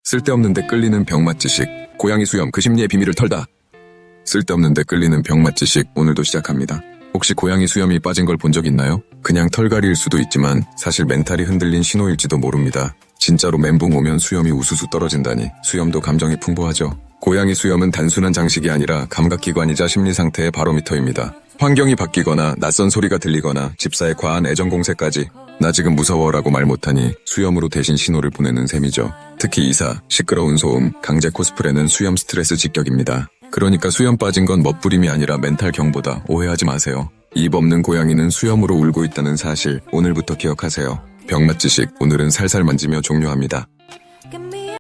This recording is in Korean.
쓸데없는데 끌리는 병맛지식. 고양이 수염 그 심리의 비밀을 털다. 쓸데없는데 끌리는 병맛지식 오늘도 시작합니다. 혹시 고양이 수염이 빠진 걸 본 적 있나요? 그냥 털갈이일 수도 있지만 사실 멘탈이 흔들린 신호일지도 모릅니다. 진짜로 멘붕 오면 수염이 우수수 떨어진다니. 수염도 감정이 풍부하죠. 고양이 수염은 단순한 장식이 아니라 감각기관이자 심리상태의 바로미터입니다. 환경이 바뀌거나 낯선 소리가 들리거나 집사의 과한 애정 공세까지 나 지금 무서워라고 말 못하니 수염으로 대신 신호를 보내는 셈이죠. 특히 이사, 시끄러운 소음, 강제 코스프레는 수염 스트레스 직격입니다. 그러니까 수염 빠진 건 멋부림이 아니라 멘탈 경보다. 오해하지 마세요. 입 없는 고양이는 수염으로 울고 있다는 사실 오늘부터 기억하세요. 병맛지식 오늘은 살살 만지며 종료합니다.